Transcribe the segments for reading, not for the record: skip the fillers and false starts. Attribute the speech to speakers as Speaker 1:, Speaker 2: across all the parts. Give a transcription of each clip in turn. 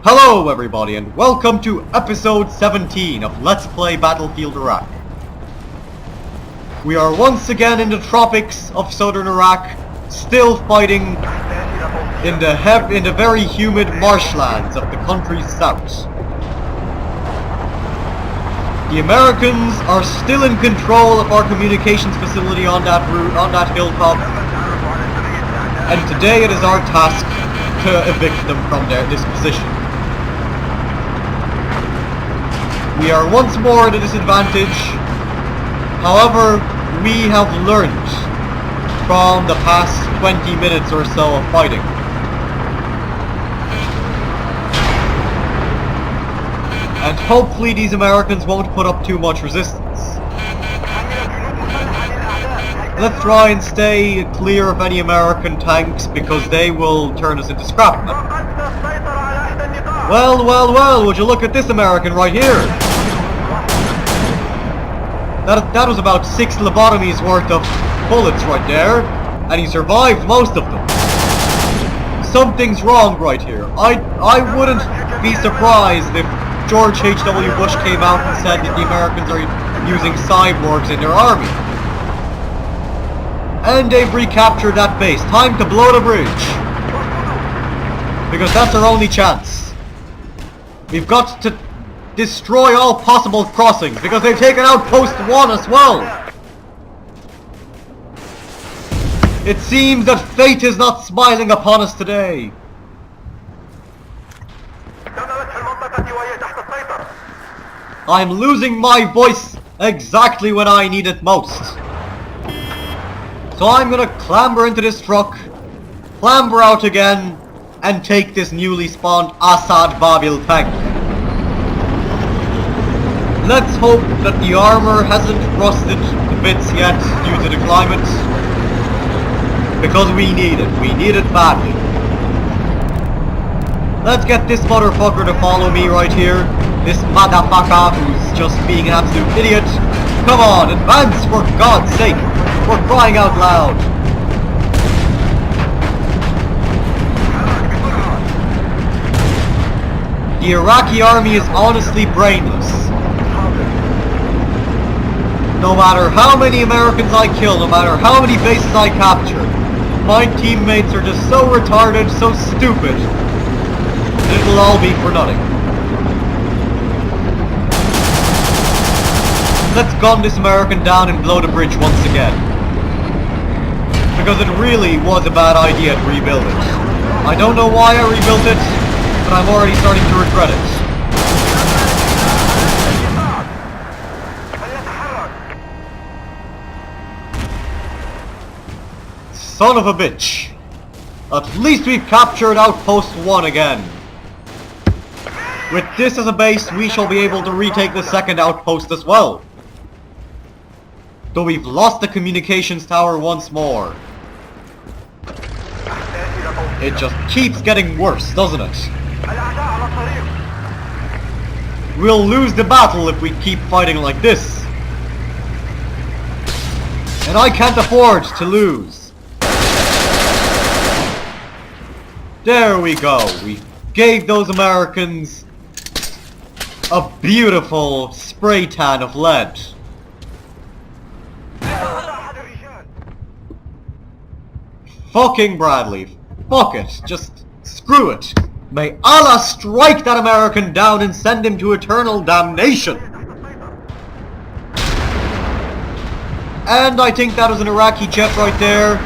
Speaker 1: Hello everybody and welcome to episode 17 of Let's Play Battlefield Iraq. We are once again in the tropics of southern Iraq, still fighting in the very humid marshlands of the country's south. The Americans are still in control of our communications facility on that hilltop, and today it is our task to evict them from this position. We are once more at a disadvantage. However, we have learned from the past 20 minutes or so of fighting. And hopefully these Americans won't put up too much resistance. Let's try and stay clear of any American tanks because they will turn us into scrap metal. Well, would you look at this American right here? That was about 6 lobotomies worth of bullets right there, and he survived most of them. Something's wrong right here. I wouldn't be surprised if George H.W. Bush came out and said that the Americans are using cyborgs in their army. And they've recaptured that base. Time to blow the bridge. Because that's our only chance. We've got to destroy all possible crossings, because they've taken out post 1 as well. It seems that fate is not smiling upon us today. I'm losing my voice exactly when I need it most. So I'm gonna clamber into this truck, clamber out again, and take this newly spawned Assad Babil tank. Let's hope that the armor hasn't rusted to bits yet due to the climate, because we need it badly. Let's get this motherfucker to follow me right here, this motherfucker who's just being an absolute idiot. Come on, advance for God's sake, we're crying out loud. The Iraqi army is honestly brainless. No matter how many Americans I kill, no matter how many bases I capture, my teammates are just so retarded, so stupid, that it'll all be for nothing. Let's gun this American down and blow the bridge once again. Because it really was a bad idea to rebuild it. I don't know why I rebuilt it, but I'm already starting to regret it. Son of a bitch. At least we've captured Outpost 1 again. With this as a base, we shall be able to retake the second outpost as well. Though we've lost the communications tower once more. It just keeps getting worse, doesn't it? We'll lose the battle if we keep fighting like this. And I can't afford to lose. There we go. We gave those Americans a beautiful spray tan of lead. Fucking Bradley. Fuck it. Just screw it. May Allah strike that American down and send him to eternal damnation. And I think that was an Iraqi jet right there,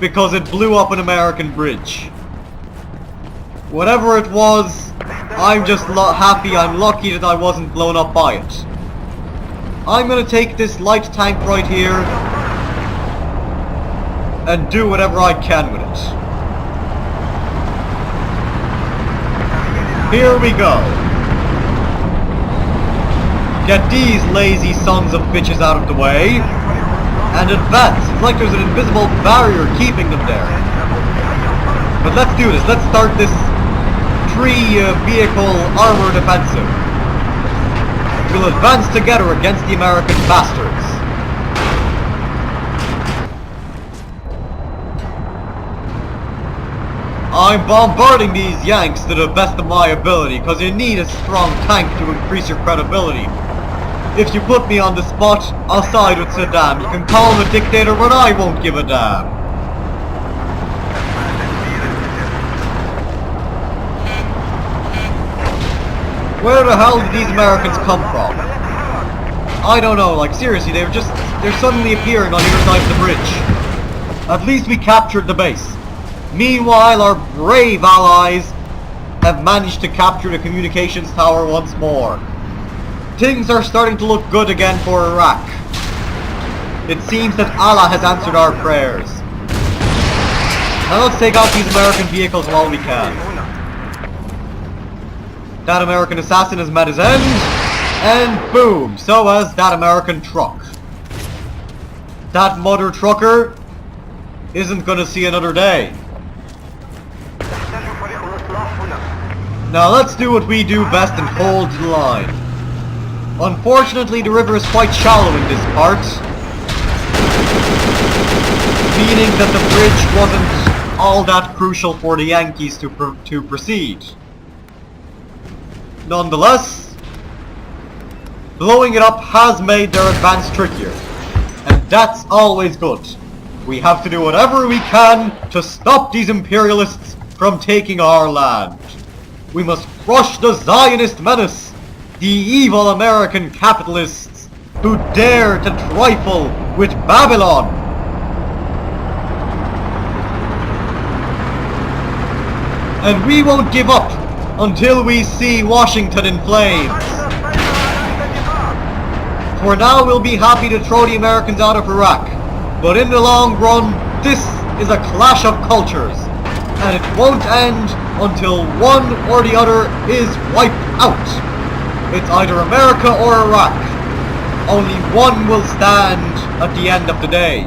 Speaker 1: because it blew up an American bridge. Whatever it was, I'm just happy, I'm lucky that I wasn't blown up by it. I'm gonna take this light tank right here and do whatever I can with it. Here we go. Get these lazy sons of bitches out of the way. And advance. It's like there's an invisible barrier keeping them there. But let's do this. Let's start this vehicle armor defensive. We'll advance together against the American bastards. I'm bombarding these Yanks to the best of my ability, because you need a strong tank to increase your credibility. If you put me on the spot, I'll side with Saddam. You can call him a dictator, but I won't give a damn. Where the hell did these Americans come from? I don't know, like seriously, they're suddenly appearing on either side of the bridge. At least we captured the base. Meanwhile, our brave allies have managed to capture the communications tower once more. Things are starting to look good again for Iraq. It seems that Allah has answered our prayers. Now let's take out these American vehicles while we can. That American assassin has met his end, and boom, so has that American truck. That mother trucker isn't gonna see another day. Now let's do what we do best and hold the line. Unfortunately, the river is quite shallow in this part, meaning that the bridge wasn't all that crucial for the Yankees to proceed. Nonetheless, blowing it up has made their advance trickier, and that's always good. We have to do whatever we can to stop these imperialists from taking our land. We must crush the Zionist menace, the evil American capitalists who dare to trifle with Babylon. And we won't give up until we see Washington in flames. For now, we'll be happy to throw the Americans out of Iraq, but in the long run, this is a clash of cultures, and it won't end until one or the other is wiped out. It's either America or Iraq. Only one will stand at the end of the day.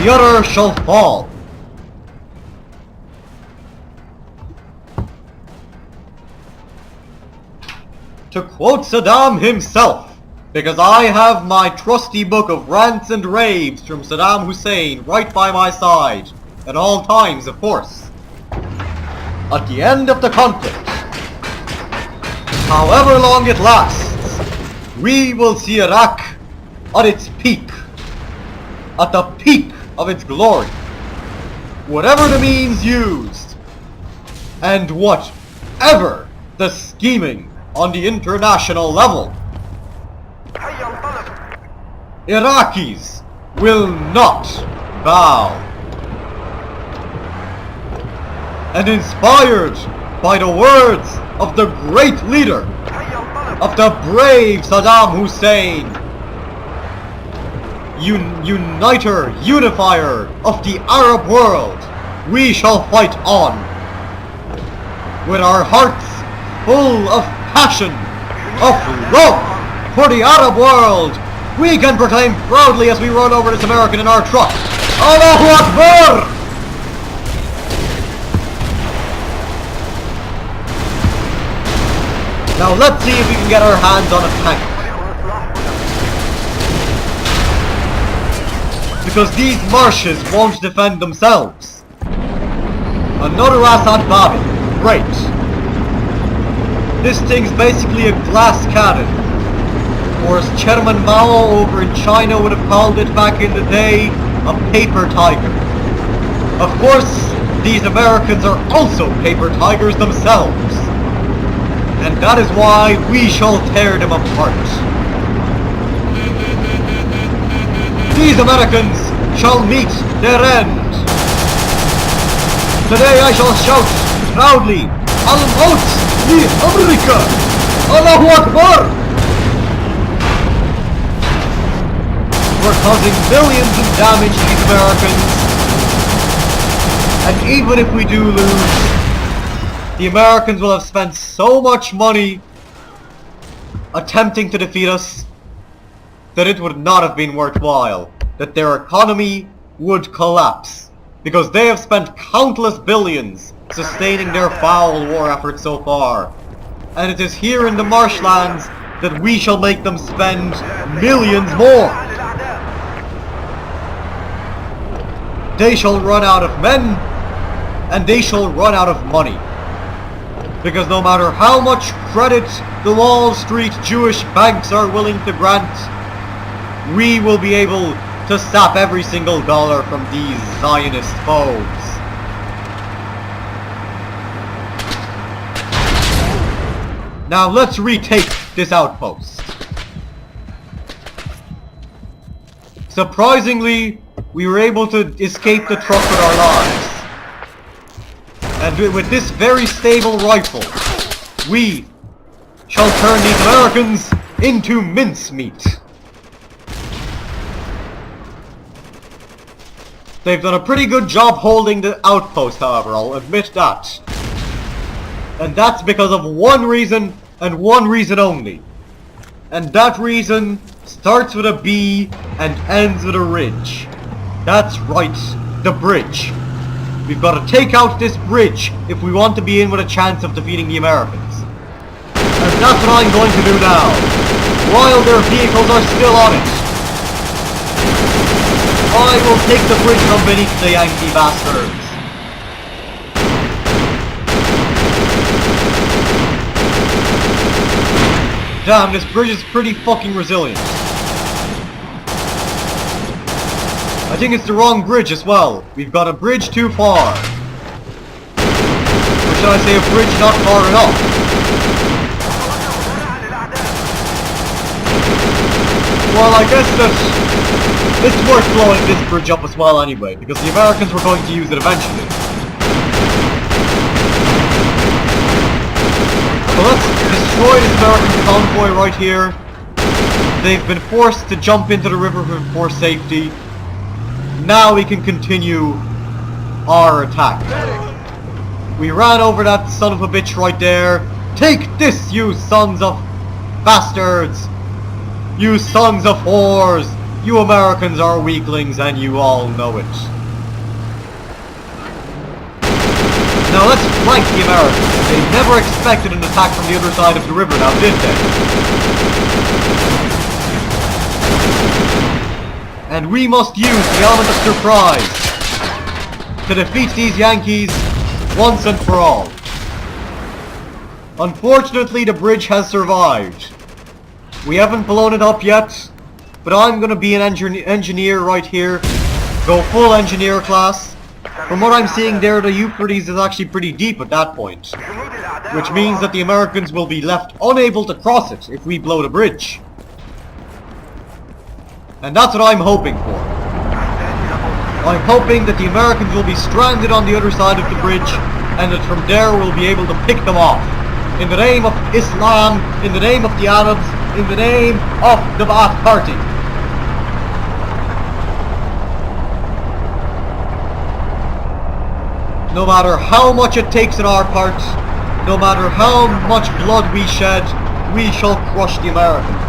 Speaker 1: The other shall fall. To quote Saddam himself, because I have my trusty book of rants and raves from Saddam Hussein right by my side, at all times of course. At the end of the conflict, however long it lasts, we will see Iraq at its peak, at the peak of its glory, whatever the means used, and whatever the scheming on the international level. Iraqis will not bow. And inspired by the words of the great leader, of the brave Saddam Hussein, uniter, unifier of the Arab world, we shall fight on, with our hearts full of passion, of love for the Arab world. We can proclaim proudly as we run over this American in our truck, Allahu Akbar! Now let's see if we can get our hands on a tank. Because these marshes won't defend themselves. Another Assad Babi. Great. This thing's basically a glass cannon. Or as Chairman Mao over in China would have called it back in the day, a paper tiger. Of course, these Americans are also paper tigers themselves. And that is why we shall tear them apart. These Americans shall meet their end. Today I shall shout proudly, Al-Maut li America! Allahu Akbar! We're causing millions in damage to these Americans. And even if we do lose, the Americans will have spent so much money attempting to defeat us that it would not have been worthwhile, that their economy would collapse, because they have spent countless billions sustaining their foul war efforts so far. And it is here in the marshlands that we shall make them spend millions more. they shall run out of men, and they shall run out of money. Because no matter how much credit the Wall Street Jewish banks are willing to grant, we will be able to sap every single dollar from these Zionist foes. Now let's retake this outpost. Surprisingly, we were able to escape the truck with our lives. And with this very stable rifle, we shall turn these Americans into mincemeat. They've done a pretty good job holding the outpost, however, I'll admit that. And that's because of one reason, and one reason only. And that reason starts with a B and ends with a ridge. That's right, the bridge. We've got to take out this bridge if we want to be in with a chance of defeating the Americans. And that's what I'm going to do now, while their vehicles are still on it. I will take the bridge from beneath the Yankee bastards. Damn, this bridge is pretty fucking resilient. I think it's the wrong bridge as well. We've got a bridge too far. Or should I say a bridge not far enough? Well, I guess that it's worth blowing this bridge up as well anyway, because the Americans were going to use it eventually. So let's destroy this American convoy right here. They've been forced to jump into the river for safety. Now we can continue our attack. We ran over that son of a bitch right there. Take this, you sons of bastards! You sons of whores! You Americans are weaklings and you all know it. Now let's flank the Americans. They never expected an attack from the other side of the river now, did they? And we must use the element of surprise to defeat these Yankees once and for all. Unfortunately, the bridge has survived. We haven't blown it up yet, but I'm gonna be an engineer right here. Go full engineer class. From what I'm seeing there, the Euphrates is actually pretty deep at that point. Which means that the Americans will be left unable to cross it if we blow the bridge. And that's what I'm hoping for. I'm hoping that the Americans will be stranded on the other side of the bridge, and that from there we'll be able to pick them off. In the name of Islam, in the name of the Arabs, in the name of the Ba'ath Party. No matter how much it takes on our part, no matter how much blood we shed, we shall crush the Americans.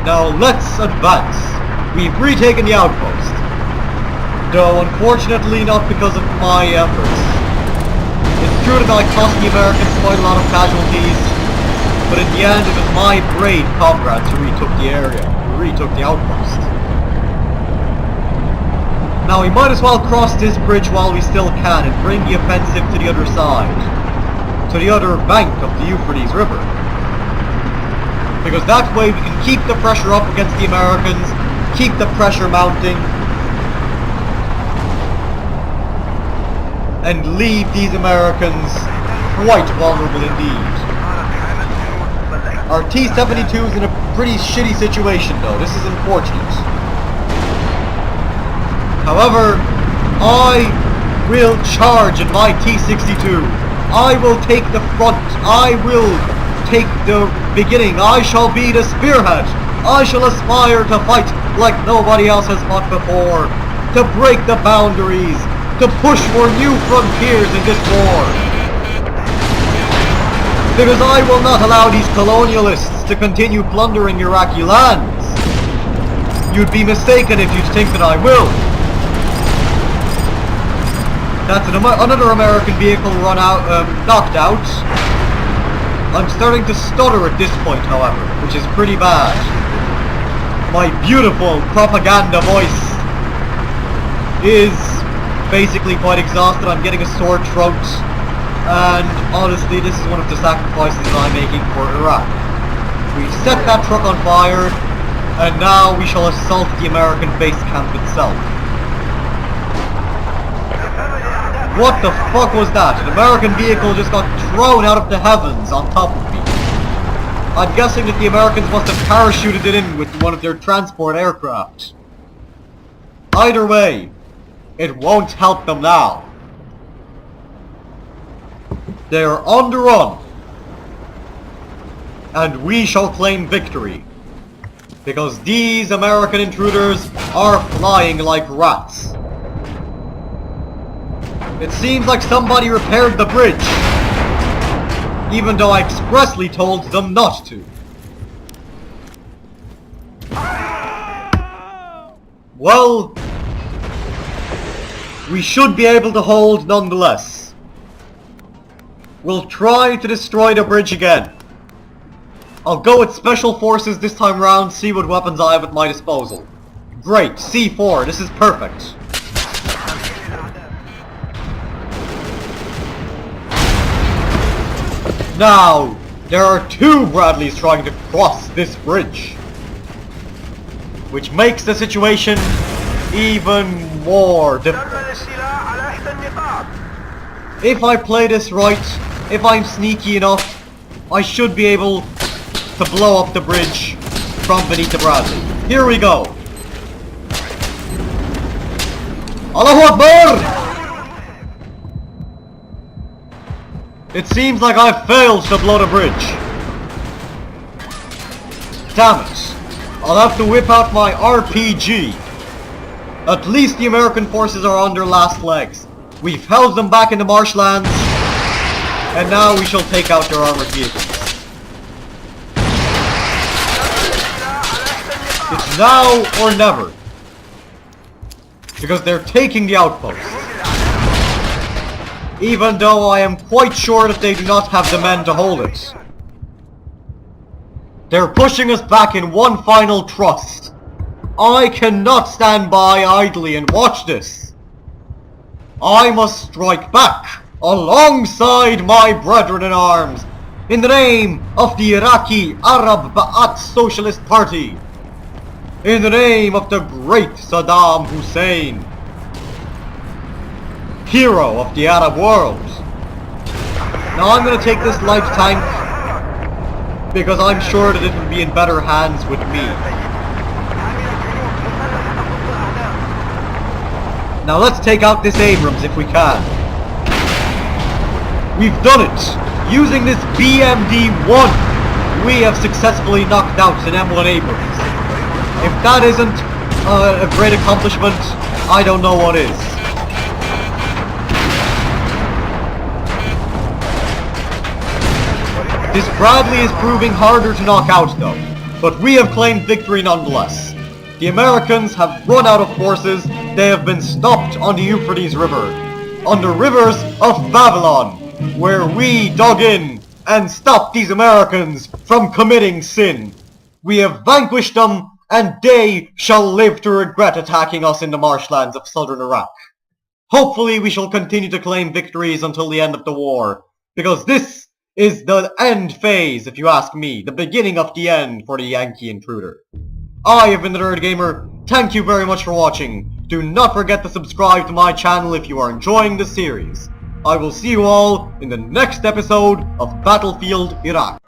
Speaker 1: Now let's advance. We've retaken the outpost. Though unfortunately not because of my efforts. It's true that I cost the Americans quite a lot of casualties, but in the end it was my brave comrades who retook the area, who retook the outpost. Now we might as well cross this bridge while we still can and bring the offensive to the other side, to the other bank of the Euphrates River. Because that way we can keep the pressure up against the Americans, keep the pressure mounting, and leave these Americans quite vulnerable indeed. Our T-72 is in a pretty shitty situation though, this is unfortunate. However, I will charge in my T-62. I will take the front, I will take the beginning, I shall be the spearhead. I shall aspire to fight like nobody else has fought before, to break the boundaries, to push for new frontiers in this war. Because I will not allow these colonialists to continue plundering Iraqi lands. You'd be mistaken if you think that I will. That's another American vehicle knocked out. I'm starting to stutter at this point, however, which is pretty bad. My beautiful propaganda voice is basically quite exhausted. I'm getting a sore throat, and honestly, this is one of the sacrifices I'm making for Iraq. We've set that truck on fire, and now we shall assault the American base camp itself. What the fuck was that? An American vehicle just got thrown out of the heavens on top of me. I'm guessing that the Americans must have parachuted it in with one of their transport aircraft. Either way, it won't help them now. They are on the run. And we shall claim victory. Because these American intruders are flying like rats. It seems like somebody repaired the bridge, even though I expressly told them not to. Well, we should be able to hold nonetheless. We'll try to destroy the bridge again. I'll go with special forces this time round, see what weapons I have at my disposal. Great, C4, this is perfect. Now, there are two Bradleys trying to cross this bridge, which makes the situation even more difficult. If I play this right, if I'm sneaky enough, I should be able to blow up the bridge from beneath the Bradley. Here we go. Allahu Akbar! It seems like I've failed to blow the bridge. Damn it. I'll have to whip out my RPG. At least the American forces are on their last legs. We've held them back in the marshlands, and now we shall take out their armored vehicles. It's now or never. Because they're taking the outpost. Even though I am quite sure that they do not have the men to hold it. They're pushing us back in one final thrust. I cannot stand by idly and watch this. I must strike back alongside my brethren in arms in the name of the Iraqi Arab Ba'ath Socialist Party. In the name of the great Saddam Hussein, hero of the Arab world. Now I'm going to take this light tank because I'm sure that it will be in better hands with me. Now let's take out this Abrams if we can. We've done it! Using this BMD-1, we have successfully knocked out an M1 Abrams. If that isn't a great accomplishment, I don't know what is. This Bradley is proving harder to knock out though, but we have claimed victory nonetheless. The Americans have run out of forces, they have been stopped on the Euphrates River, on the rivers of Babylon, where we dug in and stopped these Americans from committing sin. We have vanquished them, and they shall live to regret attacking us in the marshlands of southern Iraq. Hopefully we shall continue to claim victories until the end of the war, because this is the end phase, if you ask me, the beginning of the end for the Yankee intruder. I have been the Nerd Gamer, thank you very much for watching. Do not forget to subscribe to my channel if you are enjoying the series. I will see you all in the next episode of Battlefield Iraq.